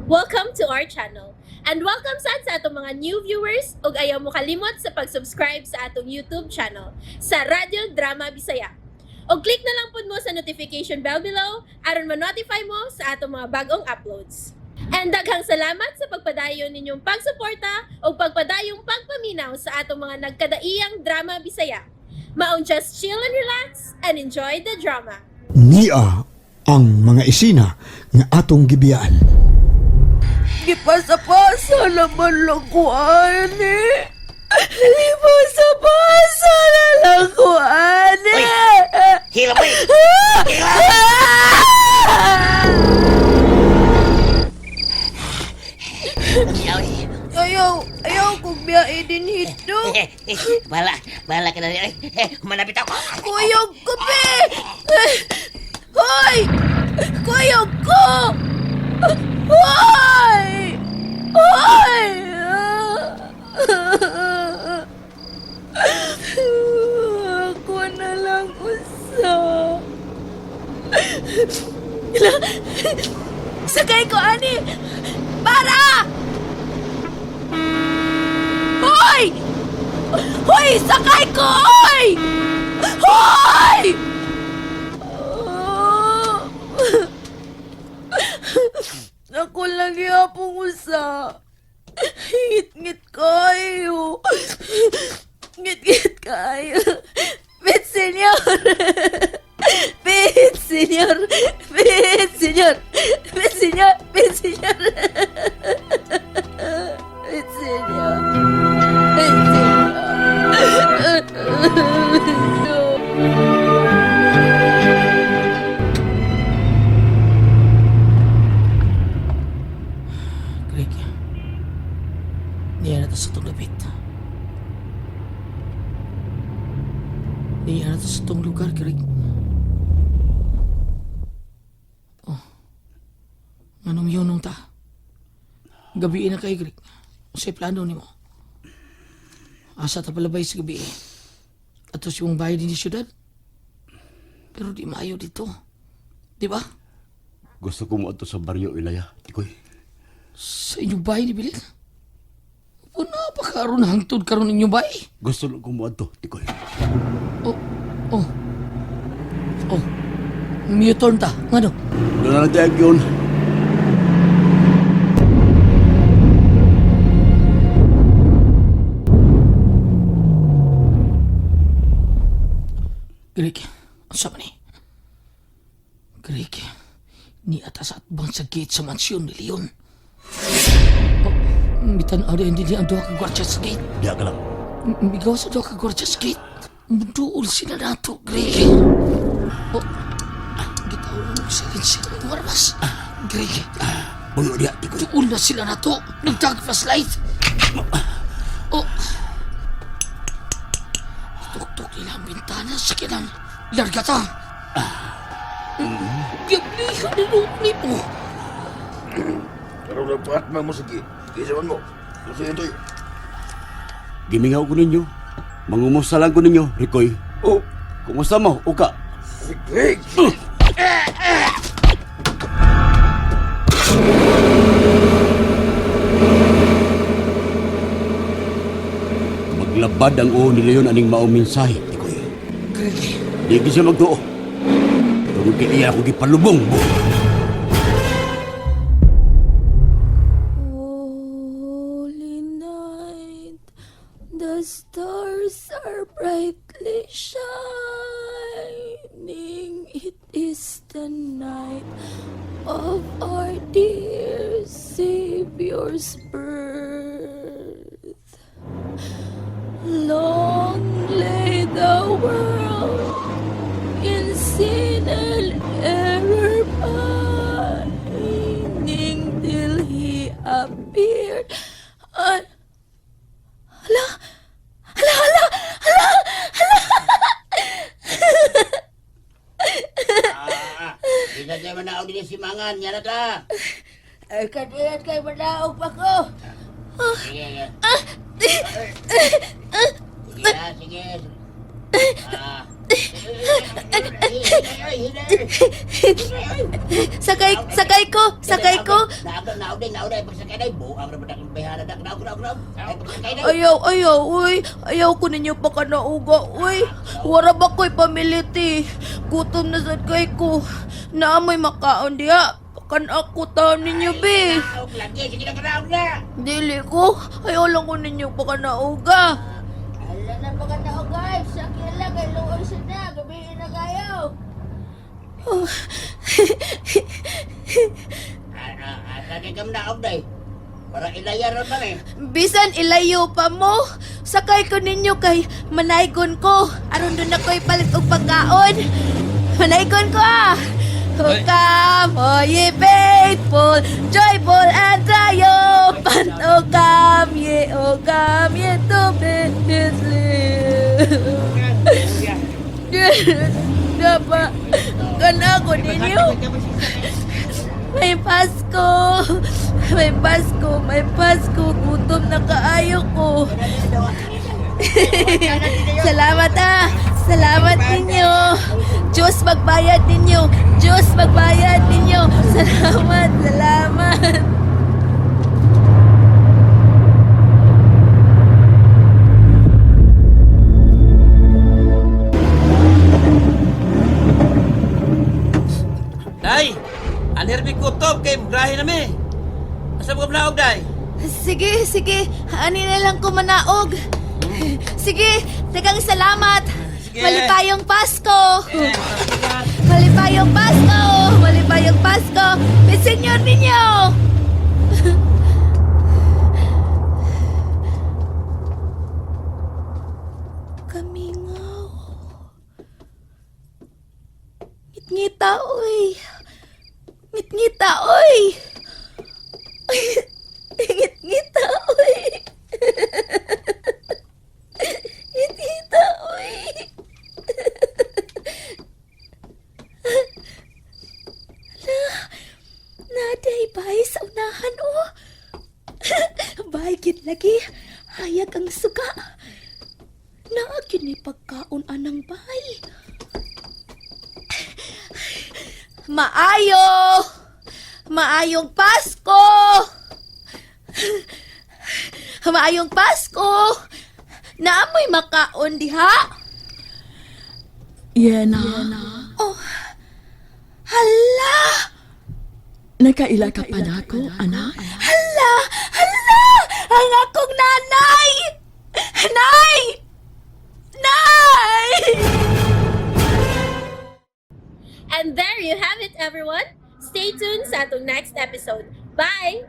Welcome to our channel. And welcome sa atong mga new viewers ug ayaw mo kalimot sa pag-subscribe sa atong YouTube channel sa Radio Drama Bisaya. O click na lang pud mo sa notification bell below aron ma-notify mo sa atong mga bagong uploads. And daghang salamat sa pagpadayon ninyong pagsuporta o pagpadayong pagpaminaw sa atong mga nagkadaiyang Drama Bisaya. Maong just chill and relax and enjoy the drama. Niya ang mga isina nga atong gibiyaan. Gipasa-pasa naman lang ko, ani. Gipasa-pasa na lang ko, ani. Hila mo eh! Hila! Ayaw kong biyain din hito. Bahala ka na rin. Manapit ako. Kuyog ko, be! Hoy! Kuyog ko! Hoy! Hoy! Ako na lang usa. Sakay ko, ani! Para! Hoy! Hoy! Sakay ko! Hoy! Hoy! Ako lang yapong usa. Ngit-ngit kayo. Ngit-ngit kayo. Pit senyor. Pit senyor. Pit senyor. Pit senyor. Pit senyor. Pit senyor. Pit senyor. Greg, niya na to sa itong lapit. Niya na to sa itong lugar, Greg. Oh, anong yun ta? Gabi na kay Greg. Sa plano ni mo. Asa ta palabay sa gabi. Ato siyong bahay din di syudad. Pero di maayo dito. Di ba? Gusto ko mo ato sa baryo, Ilaya, Tikoy. Sa inyong bahay ni Bilik. O napakaroon hangtod karon inyong bahay. Gusto ko mo ato, Tikoy. Oh, oh. Oh. Muton ta. Ngano? Doon na natin yun. Greg, asa man ni? Greg, ni atas at bang sa gate sa mansyon ni Leon. Oh, bitan ada hindi niya ang doha ka gwardiya sa gate. Diya ka lang. Migaw sa doha ka gwardiya sa gate. Muduol sila nato, Greg. Oh, gitawag mo sila ng warmas. Greg, Puno diya, Tikoy. duol na sila nato. Nagtag-flashlight. Oh, tuktok nila ang bintana sa kinang larga ta. Gablihan na nung po. Pero nagpaatma mo sige. Isawan mo. Gusto yun tayo. Gimingaw ko ninyo. Mangumusta lang ko ninyo, Rikoy. Oh, Kumusta mo, Uka? si Greg. Maglabad ang uho ni Leon aning maong mensahe, Tikoy. Greg, Di siya magtuo. Tungkol kay iya ako gipalubong mo. Holy night, the stars are brightly shining. It is the night of our dear Savior's birth. Long lay the world in sin and error pining till he appeared. Hala! Hala! Hala! Hala! Hindi na tayo manaog din si Mangan. Yan na ta. Ay, kadiyan kay manaog pa ko. Sige, sige. Sige na, sige. Sakay ko. Nauday. Pagsakay na, buang na ba bayana na. Naog. Ay, pagsakay na. Ayaw, uy. Ayaw ko ninyo pa ka nauga, uy. Wara ba ko'y pamiliti? Gutom na sad kay ko. Naamoy makaon diha. Pakan ako taon ninyo, be. Naog lagi, sige na ka naog na. Dili ko. Ayaw lang ko ninyo pa ka nauga. Ala na ba ka naog, guys? Sakyan lang, kay luon siya na. Gabihin na kayo. Lagi kang naog, day. Para ilayaran man eh. Bisan ilayo pa mo. Sakay ko ninyo kay manaygon ko. Aron doon ako'y palit og pagkaon. Manaygon ko ah. O come, oh ye faithful, joyful and triumphant. O come ye to Bethlehem. Dapat kana ko ninyo. May Pasko, gutom na kaayo ko. Salamat ninyo. Diyos magbayad ninyo. Salamat. Day, anirmi kutob kay mugrahe nami. Asa mo kablaog, day? Sige. Ani na lang ko manaog. Sige, tagang salamat. Sige. Malipayong Pasko. Malipayong Pasko. May senyor ninyo. Kamingaw. Ngita, oy. Ngita, oy. Ngita, oy. Ngita, oy. Naday bay sa unahan, oh. Baygit lagi. Hayag ang suga. Naagin ni pagkaon anang bay. Maayong Pasko! Maayong Pasko! Naamoy makaon diha? Yena, Oh, hala! nakaila ka pa na ako, anak? Hala! Ang akong nanay! Nay! And there you have it, everyone. Stay tuned sa atong next episode. Bye!